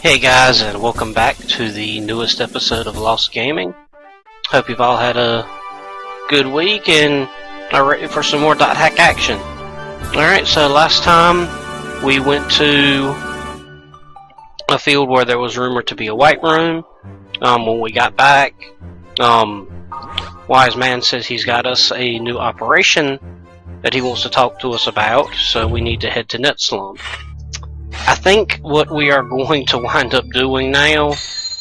Hey guys, and welcome back to the newest episode of Lost Gaming. Hope you've all had a good week and are ready for some more .hack action. Alright, so last time we went to a field where there was rumored to be a white room. When we got back, Wiseman says he's got us a new operation that he wants to talk to us about, so we need to head to Net Slum. I think what we are going to wind up doing now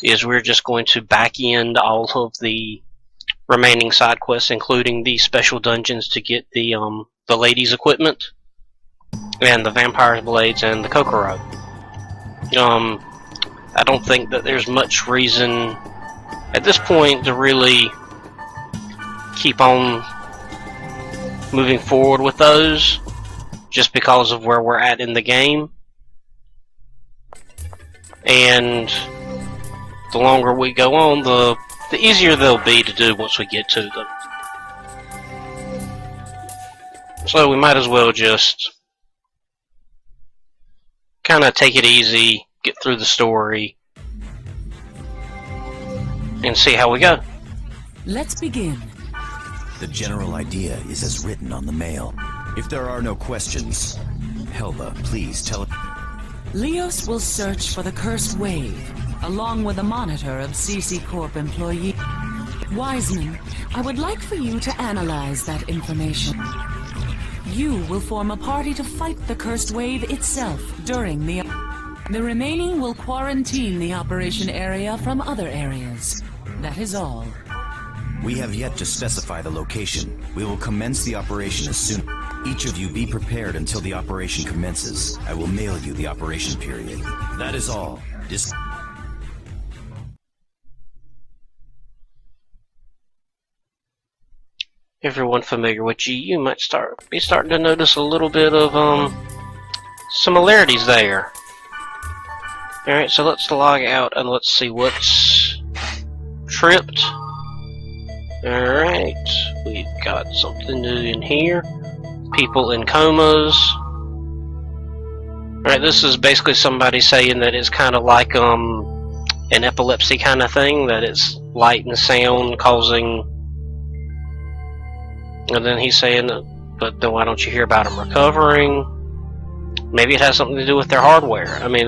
is we're just going to back end all of the remaining side quests, including the special dungeons to get the ladies' equipment and the vampire's blades and the Kokoro. I don't think that there's much reason at this point to really keep on moving forward with those, just because of where we're at in the game. And the longer we go on, the easier they'll be to do once we get to them. So we might as well just kind of take it easy, get through the story, and see how we go. Let's begin. The general idea is as written on the mail. If there are no questions, Helba, please tell it. Leos will search for the cursed wave, along with a monitor of CC Corp employee. Wiseman, I would like for you to analyze that information. You will form a party to fight the cursed wave itself during the remaining will quarantine the operation area from other areas. That is all. We have yet to specify the location. We will commence the operation as soon. Each of you be prepared until the operation commences. I will mail you the operation period. That is all. Everyone familiar with G, you might be starting to notice a little bit of similarities there. Alright, so let's log out and let's see what's tripped. Alright, we've got something new in here. People in comas. Alright, this is basically somebody saying that it's kind of like an epilepsy kind of thing, that it's light and sound causing. And then he's saying, but then why don't you hear about them recovering? Maybe it has something to do with their hardware. I mean,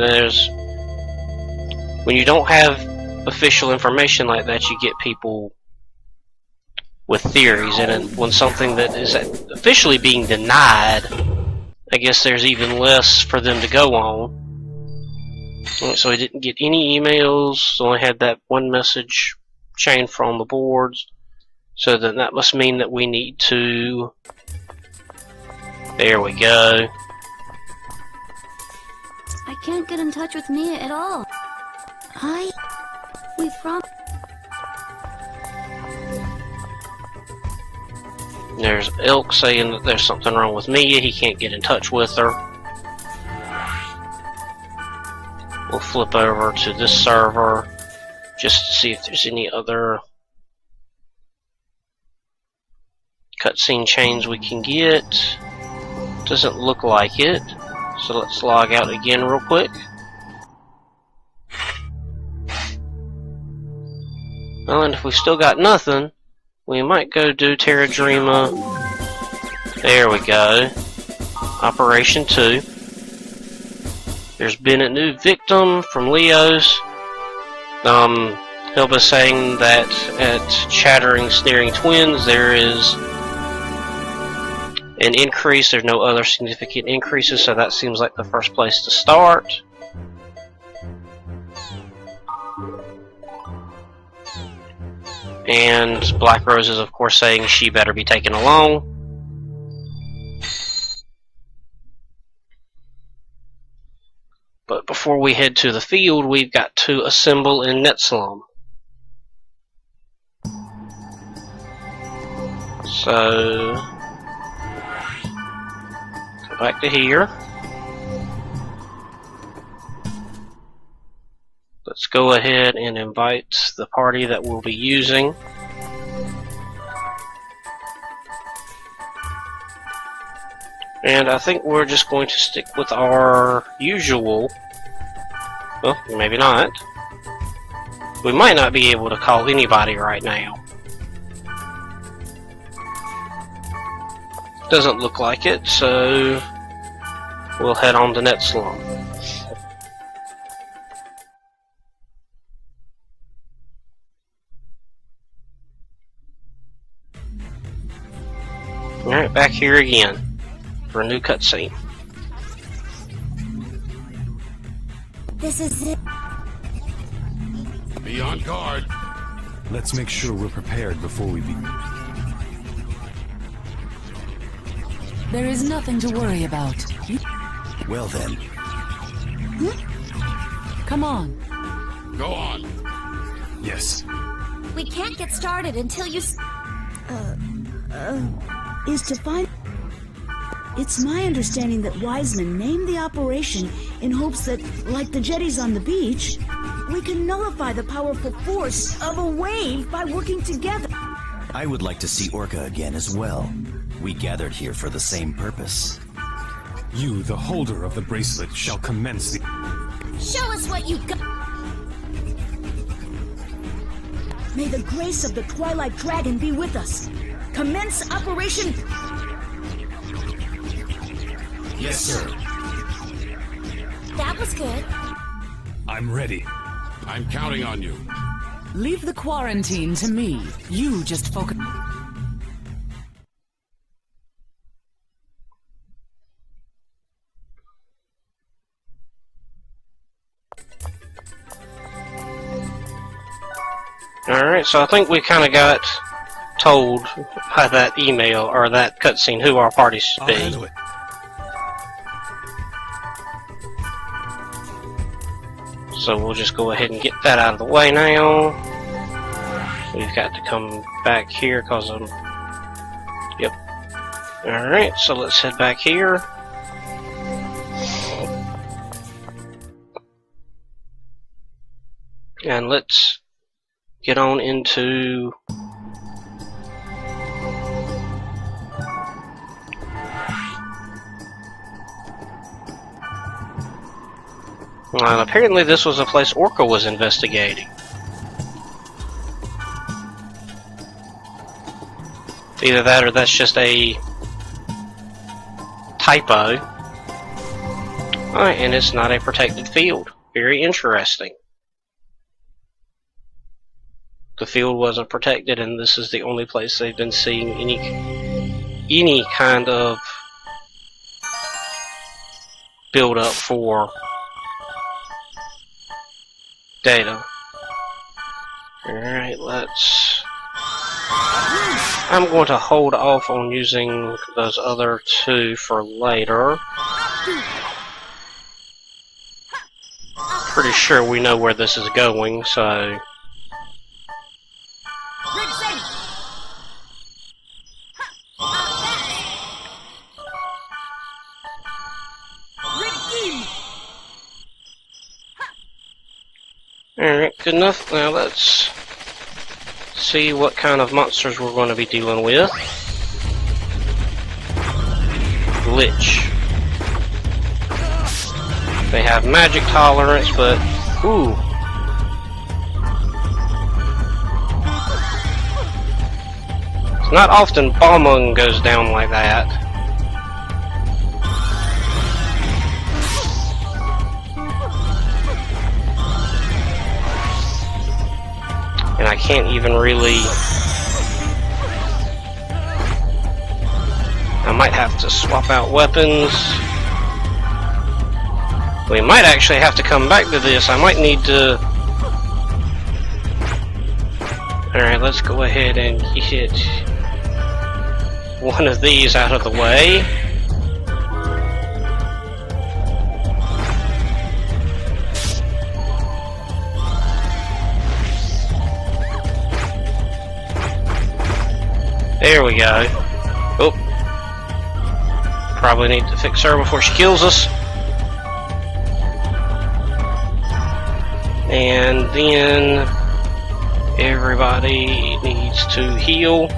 when you don't have official information like that, you get people with theories, and when something that is officially being denied, I guess there's even less for them to go on. So I didn't get any emails, only had that one message chain from the boards. So then that must mean that we need to... There we go. I can't get in touch with Mia at all. We promised. There's Elk saying that there's something wrong with Mia, he can't get in touch with her. We'll flip over to this server just to see if there's any other cutscene chains we can get. Doesn't look like it, so let's log out again real quick. Well, and if we've still got nothing, we might go do Terradrema. There we go. Operation 2. There's been a new victim from Leos. Helba saying that at Chattering Sneering Twins there is an increase. There's no other significant increases, so that seems like the first place to start. And Blackrose is of course saying she better be taken along. But before we head to the field, we've got to assemble in Net Slum. So go back to here. Let's go ahead and invite the party that we'll be using. And I think we're just going to stick with our usual Well, maybe not. We might not be able to call anybody right now. Doesn't look like it, so we'll head on to Net Slum. Alright, back here again for a new cutscene. This is it. Be on guard. Let's make sure we're prepared before we begin. There is nothing to worry about. Well then, Come on. Go on. Yes. We can't get started until you is to find... It's my understanding that Wiseman named the operation in hopes that, like the jetties on the beach, we can nullify the powerful force of a wave by working together. I would like to see Orca again as well. We gathered here for the same purpose. You, the holder of the bracelet, shall commence the... show us what you got. May the grace of the Twilight Dragon be with us. Commence Operation... Yes, sir. That was good. I'm ready. I'm counting on you. Leave the quarantine to me. You just focus. Alright, so I think we kind of got told by that email, or that cutscene, who our party should I'll be. handle it. So we'll just go ahead and get that out of the way now. We've got to come back here because I'm... Yep. Alright, so let's head back here. And let's get on into... And apparently this was a place Orca was investigating. Either that or that's just a typo. Alright, and it's not a protected field. Very interesting. The field wasn't protected, and this is the only place they've been seeing any kind of build up for data. Alright, I'm going to hold off on using those other two for later. Pretty sure we know where this is going, so... Alright, good enough. Now let's see what kind of monsters we're going to be dealing with. Lich. They have magic tolerance, but... Ooh. It's not often Balmung goes down like that. And I can't even really... I might have to swap out weapons. We might actually have to come back to this. I might need to... Alright, let's go ahead and get one of these out of the way. There we go. Oh. Probably need to fix her before she kills us. And then everybody needs to heal.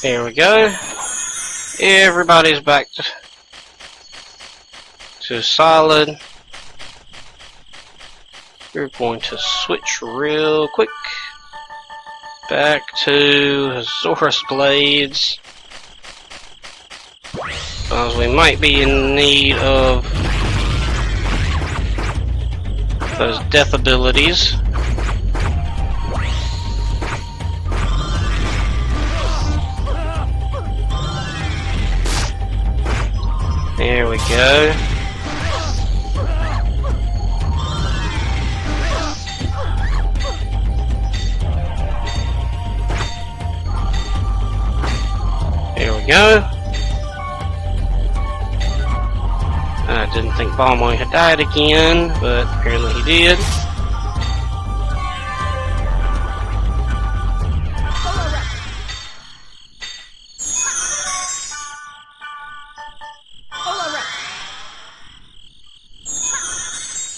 There we go. Everybody's back to solid. We're going to switch real quick back to Azorus Blades, because we might be in need of those death abilities. There we go. There we go. I didn't think Balmung had died again, but apparently he did.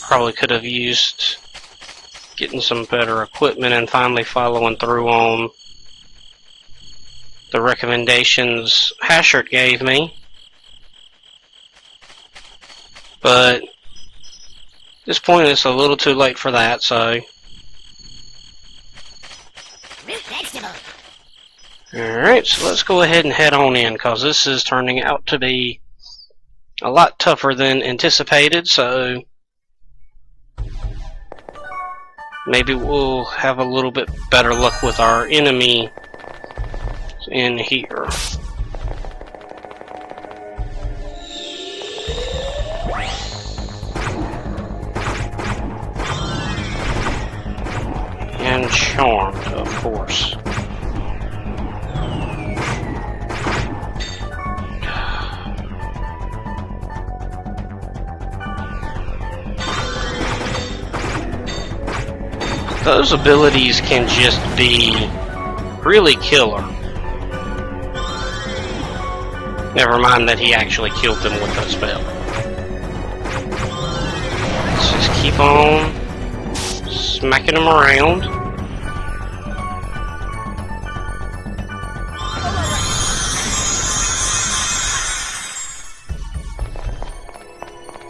Probably could have used getting some better equipment and finally following through on the recommendations Hashert gave me. But at this point it's a little too late for that, so. Alright, so let's go ahead and head on in, because this is turning out to be a lot tougher than anticipated, so maybe we'll have a little bit better luck with our enemy in here. And charmed, of course. Those abilities can just be really killer. Never mind that he actually killed them with that spell. Let's just keep on smacking them around.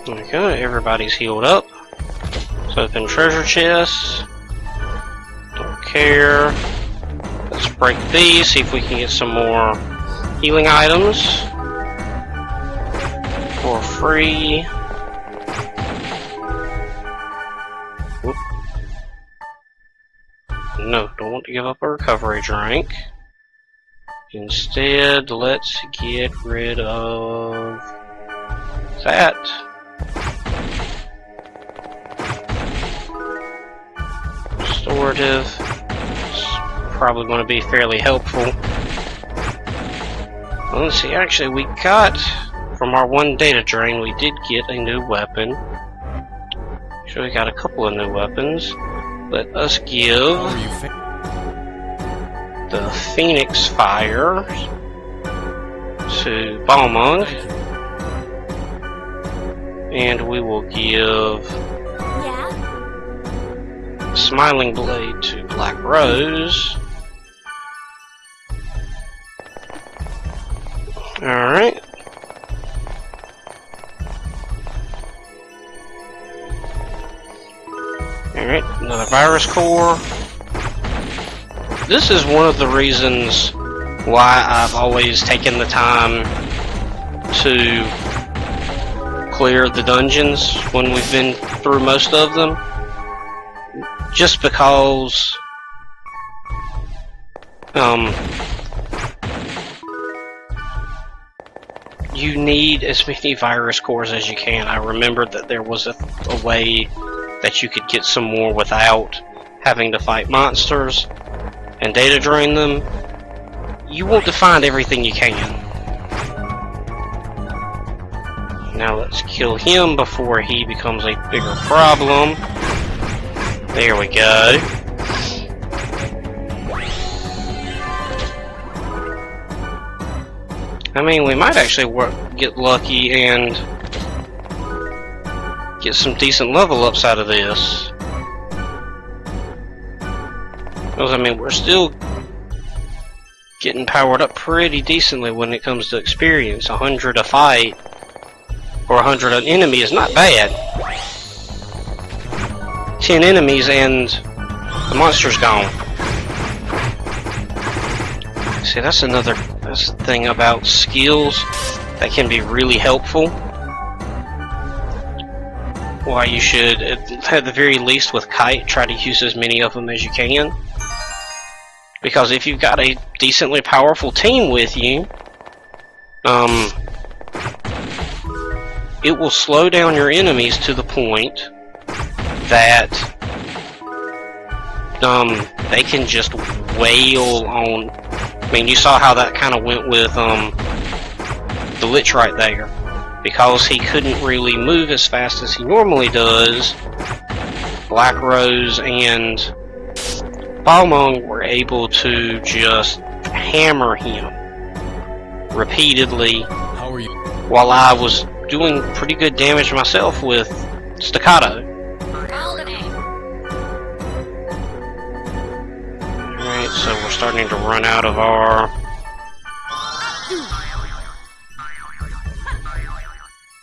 There we go, everybody's healed up. Let's open treasure chests. Don't care. Let's break these, see if we can get some more healing items for free. Oop. No, don't want to give up a recovery drink. Instead, let's get rid of that. Restorative. It's probably going to be fairly helpful. Well, let's see, actually we got, from our one data drain, we did get a new weapon. Actually we got a couple of new weapons. Let us give the Phoenix Fire to Balmung. And we will give Smiling Blade to Blackrose. Alright. Alright, another virus core. This is one of the reasons why I've always taken the time to clear the dungeons when we've been through most of them. Just because you need as many virus cores as you can. I remember that there was a way that you could get some more without having to fight monsters and data drain them. You want to find everything you can. Now let's kill him before he becomes a bigger problem. There we go. I mean, we might actually get lucky and get some decent level ups out of this. Because, I mean, we're still getting powered up pretty decently when it comes to experience. 100 a fight or 100 an enemy is not bad. 10 enemies and the monster's gone. See, that's the thing about skills that can be really helpful. Why you should, at the very least with Kite, try to use as many of them as you can. Because if you've got a decently powerful team with you, it will slow down your enemies to the point that they can just wail on. I mean, you saw how that kind of went with the Lich right there. Because he couldn't really move as fast as he normally does, Blackrose and Balmung were able to just hammer him repeatedly, while I was doing pretty good damage myself with Staccato. Alright, so we're starting to run out of our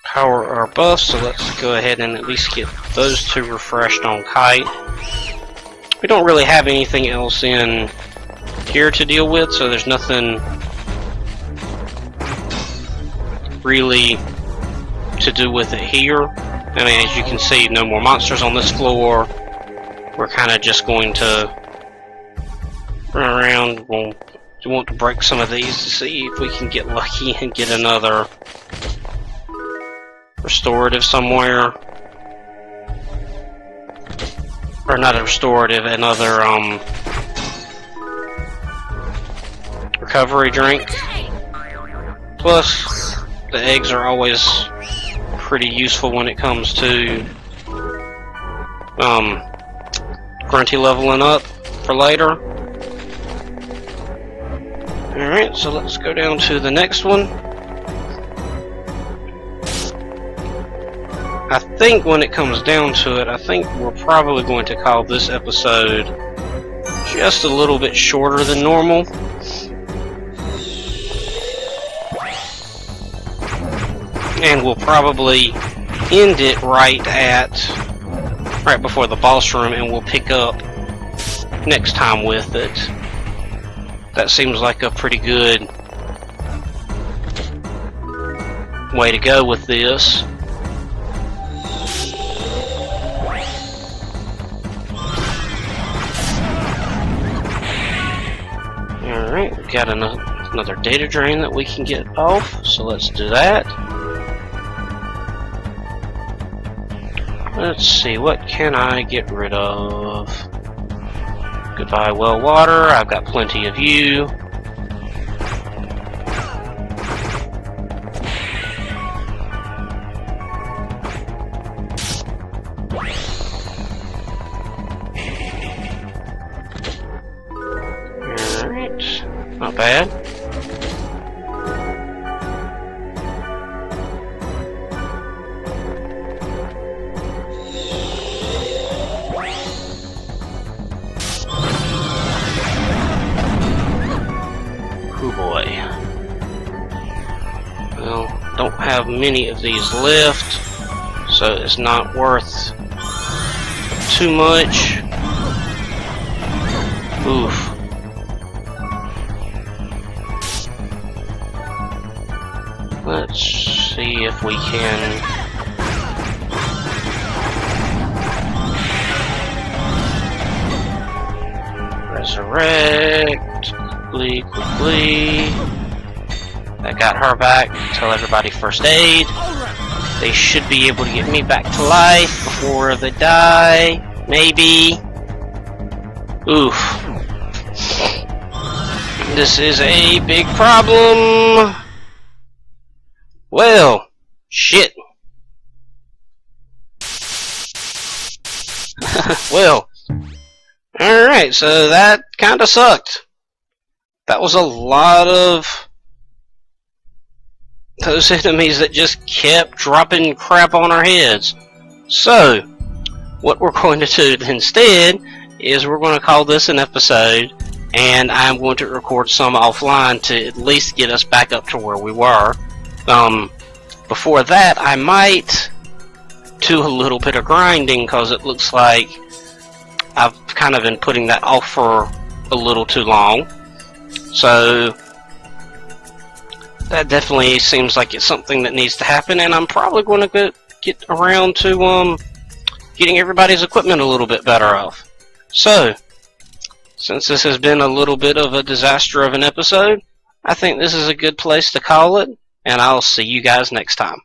power or buffs, so let's go ahead and at least get those two refreshed on Kite. We don't really have anything else in here to deal with, so there's nothing really to do with it here. I mean, as you can see, no more monsters on this floor. We're kind of just going to run around. We'll want to break some of these to see if we can get lucky and get another restorative somewhere. Or not a restorative, another recovery drink. Plus, the eggs are always pretty useful when it comes to Grunty leveling up for later. Alright, so let's go down to the next one. I think when it comes down to it, I think we're probably going to call this episode just a little bit shorter than normal. And we'll probably end it right before the boss room, and we'll pick up next time with it. That seems like a pretty good way to go with this. Alright, we've got another data drain that we can get off, so let's do that. Let's see, what can I get rid of? Goodbye, well water. I've got plenty of you. Alright, not bad. Don't have many of these left, so it's not worth too much. Oof. Let's see if we can resurrect quickly. I got her back. Tell everybody first aid. They should be able to get me back to life before they die. Maybe. Oof. This is a big problem. Well, shit. Well. Alright, so that kinda sucked. That was a lot of those enemies that just kept dropping crap on our heads. So, what we're going to do instead is we're going to call this an episode, and I'm going to record some offline to at least get us back up to where we were. Before that, I might do a little bit of grinding, because it looks like I've kind of been putting that off for a little too long. So that definitely seems like it's something that needs to happen, and I'm probably going to get around to getting everybody's equipment a little bit better off. So, since this has been a little bit of a disaster of an episode, I think this is a good place to call it, and I'll see you guys next time.